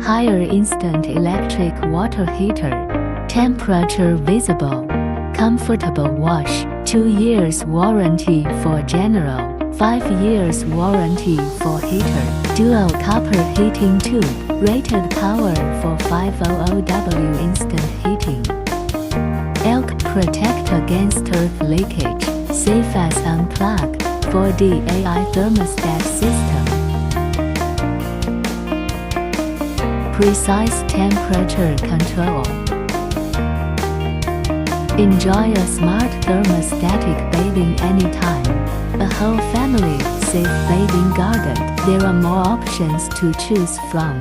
Higher instant electric water heater. Temperature visible. Comfortable wash. 2 years warranty for general. 5 years warranty for heater. Dual copper heating tube. Rated power for 500W instant heating. Elk protect against earth leakage. Safe as unplug. 4D AI thermostat system. Precise temperature control. Enjoy a smart thermostatic bathing anytime. A whole family safe bathing garden. There are more options to choose from.